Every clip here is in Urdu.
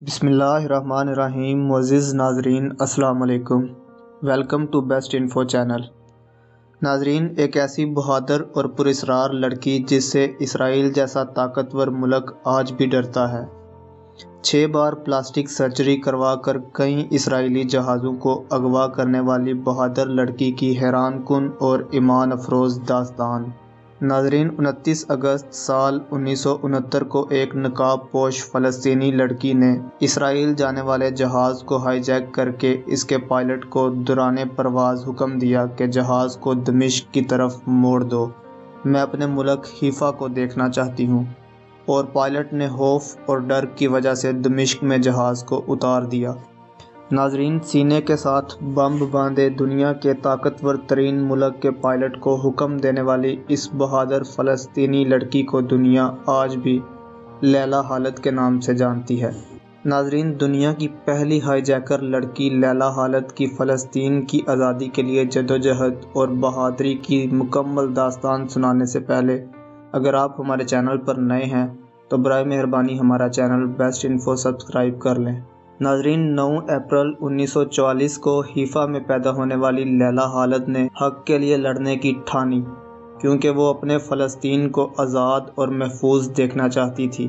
بسم اللہ الرحمن الرحیم۔ معزز ناظرین السلام علیکم، welcome to best info channel. ناظرین، ایک ایسی بہادر اور پراسرار لڑکی جس سے اسرائیل جیسا طاقتور ملک آج بھی ڈرتا ہے، 6 بار پلاسٹک سرجری کروا کر کئی اسرائیلی جہازوں کو اغوا کرنے والی بہادر لڑکی کی حیران کن اور ایمان افروز داستان۔ ناظرین، 29 اگست سال 1969 کو ایک نقاب پوش فلسطینی لڑکی نے اسرائیل جانے والے جہاز کو ہائی جیک کر کے اس کے پائلٹ کو دوران پرواز حکم دیا کہ جہاز کو دمشق کی طرف موڑ دو، میں اپنے ملک حیفا کو دیکھنا چاہتی ہوں، اور پائلٹ نے خوف اور ڈر کی وجہ سے دمشق میں جہاز کو اتار دیا۔ ناظرین، سینے کے ساتھ بم باندھے دنیا کے طاقتور ترین ملک کے پائلٹ کو حکم دینے والی اس بہادر فلسطینی لڑکی کو دنیا آج بھی لیلا خالد کے نام سے جانتی ہے۔ ناظرین، دنیا کی پہلی ہائی جیکر لڑکی لیلا خالد کی فلسطین کی آزادی کے لیے جدوجہد اور بہادری کی مکمل داستان سنانے سے پہلے اگر آپ ہمارے چینل پر نئے ہیں تو برائے مہربانی ہمارا چینل بیسٹ انفو سبسکرائب کر لیں۔ ناظرین، 9 اپریل 1944 کو حیفا میں پیدا ہونے والی لیلا خالد نے حق کے لیے لڑنے کی ٹھانی، کیونکہ وہ اپنے فلسطین کو آزاد اور محفوظ دیکھنا چاہتی تھی۔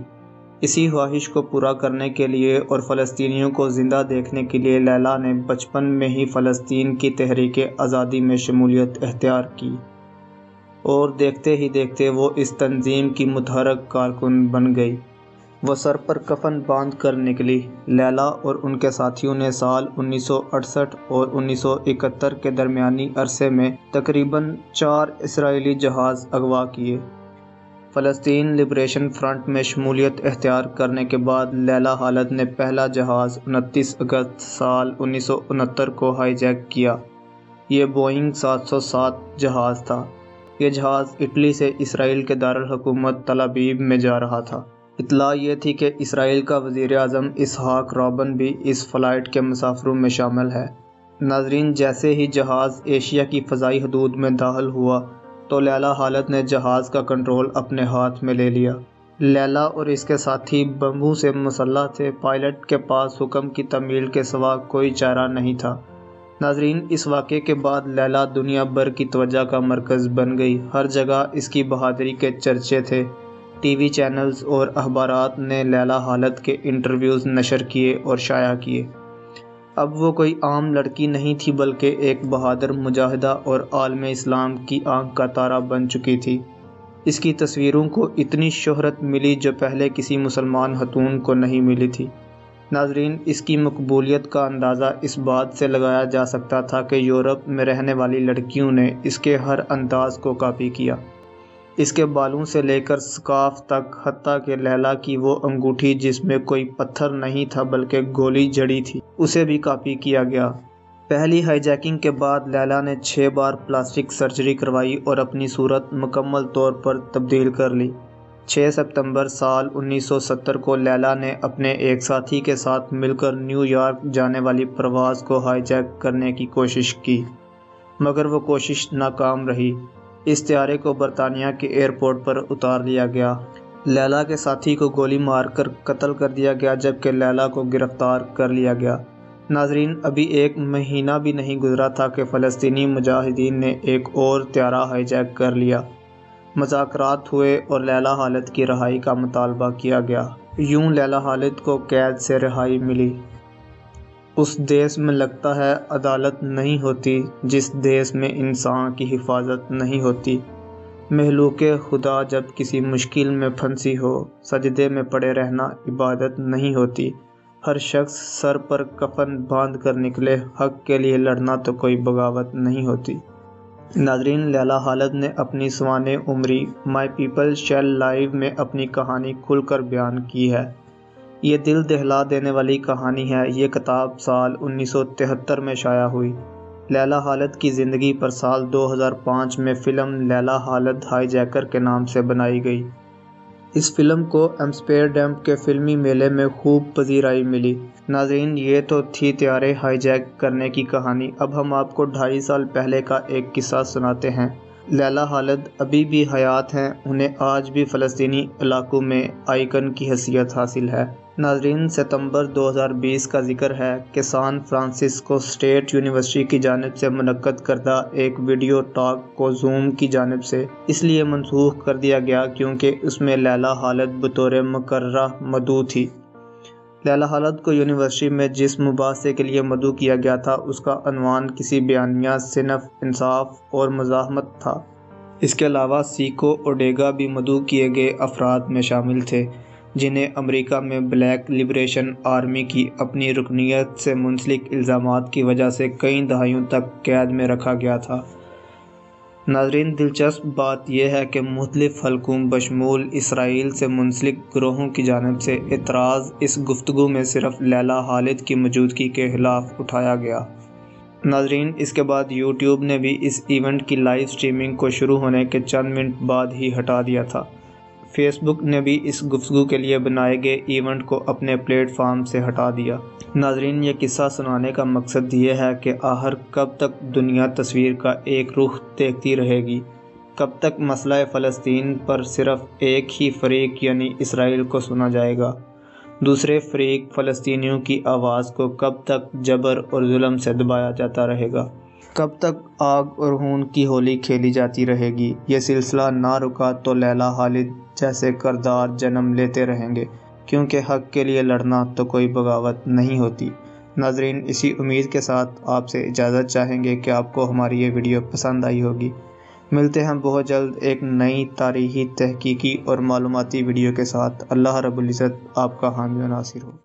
اسی خواہش کو پورا کرنے کے لیے اور فلسطینیوں کو زندہ دیکھنے کے لیے لیلا نے بچپن میں ہی فلسطین کی تحریک آزادی میں شمولیت اختیار کی، اور دیکھتے ہی دیکھتے وہ اس تنظیم کی متحرک کارکن بن گئی۔ وہ سر پر کفن باندھ کر نکلی۔ لیلا اور ان کے ساتھیوں نے سال 1968 اور 1971 کے درمیانی عرصے میں تقریباً 4 اسرائیلی جہاز اغوا کیے۔ فلسطین لبریشن فرنٹ میں شمولیت اختیار کرنے کے بعد لیلا خالد نے پہلا جہاز 29 اگست سال 1969 کو ہائی جیک کیا۔ یہ بوئنگ 707 جہاز تھا۔ یہ جہاز اٹلی سے اسرائیل کے دارالحکومت تل ابیب میں جا رہا تھا۔ اطلاع یہ تھی کہ اسرائیل کا وزیر اعظم اسحاق رابن بھی اس فلائٹ کے مسافروں میں شامل ہے۔ ناظرین، جیسے ہی جہاز ایشیا کی فضائی حدود میں داخل ہوا تو لیلا خالد نے جہاز کا کنٹرول اپنے ہاتھ میں لے لیا۔ لیلا اور اس کے ساتھی بموں سے مسلح تھے۔ پائلٹ کے پاس حکم کی تعمیل کے سوا کوئی چارہ نہیں تھا۔ ناظرین، اس واقعے کے بعد لیلا دنیا بھر کی توجہ کا مرکز بن گئی۔ ہر جگہ اس کی بہادری کے چرچے تھے۔ ٹی وی چینلز اور اخبارات نے لیلا خالد کے انٹرویوز نشر کیے اور شائع کیے۔ اب وہ کوئی عام لڑکی نہیں تھی بلکہ ایک بہادر مجاہدہ اور عالم اسلام کی آنکھ کا تارا بن چکی تھی۔ اس کی تصویروں کو اتنی شہرت ملی جو پہلے کسی مسلمان خاتون کو نہیں ملی تھی۔ ناظرین، اس کی مقبولیت کا اندازہ اس بات سے لگایا جا سکتا تھا کہ یورپ میں رہنے والی لڑکیوں نے اس کے ہر انداز کو کاپی کیا۔ اس کے بالوں سے لے کر سکارف تک، حتیٰ کہ لیلا کی وہ انگوٹھی جس میں کوئی پتھر نہیں تھا بلکہ گولی جڑی تھی، اسے بھی کاپی کیا گیا۔ پہلی ہائی جیکنگ کے بعد لیلا نے 6 بار پلاسٹک سرجری کروائی اور اپنی صورت مکمل طور پر تبدیل کر لی۔ 6 ستمبر سال 1970 کو لیلا نے اپنے ایک ساتھی کے ساتھ مل کر نیو یارک جانے والی پرواز کو ہائی جیک کرنے کی کوشش کی، مگر وہ کوشش ناکام رہی۔ اس طیارے کو برطانیہ کے ایئرپورٹ پر اتار لیا گیا۔ لیلا کے ساتھی کو گولی مار کر قتل کر دیا گیا جبکہ لیلا کو گرفتار کر لیا گیا۔ ناظرین، ابھی 1 مہینہ بھی نہیں گزرا تھا کہ فلسطینی مجاہدین نے ایک اور طیارہ ہائی جیک کر لیا۔ مذاکرات ہوئے اور لیلا خالد کی رہائی کا مطالبہ کیا گیا۔ یوں لیلا خالد کو قید سے رہائی ملی۔ اس دیس میں لگتا ہے عدالت نہیں ہوتی جس دیس میں انسان کی حفاظت نہیں ہوتی۔ مخلوق خدا جب کسی مشکل میں پھنسی ہو، سجدے میں پڑے رہنا عبادت نہیں ہوتی۔ ہر شخص سر پر کفن باندھ کر نکلے، حق کے لیے لڑنا تو کوئی بغاوت نہیں ہوتی۔ ناظرین، لیلا خالد نے اپنی سوانح عمری مائی پیپل شیل لائیو میں اپنی کہانی کھل کر بیان کی ہے۔ یہ دل دہلا دینے والی کہانی ہے۔ یہ کتاب سال 1973 میں شائع ہوئی۔ لیلا خالد کی زندگی پر سال 2005 میں فلم لیلا خالد ہائی جیکر کے نام سے بنائی گئی۔ اس فلم کو ایمسٹرڈیم کے فلمی میلے میں خوب پذیرائی ملی۔ ناظرین، یہ تو تھی طیارے ہائی جیک کرنے کی کہانی۔ اب ہم آپ کو 2.5 سال پہلے کا ایک قصہ سناتے ہیں۔ لیلا خالد ابھی بھی حیات ہیں، انہیں آج بھی فلسطینی علاقوں میں آئیکن کی حیثیت حاصل ہے۔ ناظرین، ستمبر 2020 کا ذکر ہے کہ سان فرانسسکو اسٹیٹ یونیورسٹی کی جانب سے منعقد کردہ ایک ویڈیو ٹاک کو زوم کی جانب سے اس لیے منسوخ کر دیا گیا کیونکہ اس میں لیلا خالد بطور مقررہ مدعو تھی۔ لیلا خالد کو یونیورسٹی میں جس مباحثے کے لیے مدعو کیا گیا تھا اس کا عنوان کسی بیانیہ، صنف، انصاف اور مزاحمت تھا۔ اس کے علاوہ سیکو اوڈیگا بھی مدعو کیے گئے افراد میں شامل تھے جنہیں امریکہ میں بلیک لبریشن آرمی کی اپنی رکنیت سے منسلک الزامات کی وجہ سے کئی دہائیوں تک قید میں رکھا گیا تھا۔ ناظرین، دلچسپ بات یہ ہے کہ مختلف حلقوں بشمول اسرائیل سے منسلک گروہوں کی جانب سے اعتراض اس گفتگو میں صرف لیلا خالد کی موجودگی کے خلاف اٹھایا گیا۔ ناظرین، اس کے بعد یوٹیوب نے بھی اس ایونٹ کی لائیو سٹریمنگ کو شروع ہونے کے چند منٹ بعد ہی ہٹا دیا تھا۔ فیس بک نے بھی اس گفتگو کے لیے بنائے گئے ایونٹ کو اپنے پلیٹ فارم سے ہٹا دیا۔ ناظرین، یہ قصہ سنانے کا مقصد یہ ہے کہ آخر کب تک دنیا تصویر کا ایک رخ دیکھتی رہے گی؟ کب تک مسئلہ فلسطین پر صرف ایک ہی فریق یعنی اسرائیل کو سنا جائے گا؟ دوسرے فریق فلسطینیوں کی آواز کو کب تک جبر اور ظلم سے دبایا جاتا رہے گا؟ کب تک آگ اور خون کی ہولی کھیلی جاتی رہے گی؟ یہ سلسلہ نہ رکا تو لیلا خالد جیسے کردار جنم لیتے رہیں گے، کیونکہ حق کے لیے لڑنا تو کوئی بغاوت نہیں ہوتی۔ ناظرین، اسی امید کے ساتھ آپ سے اجازت چاہیں گے کہ آپ کو ہماری یہ ویڈیو پسند آئی ہوگی۔ ملتے ہیں بہت جلد ایک نئی تاریخی، تحقیقی اور معلوماتی ویڈیو کے ساتھ۔ اللہ رب العزت آپ کا حامی و ناصر ہو۔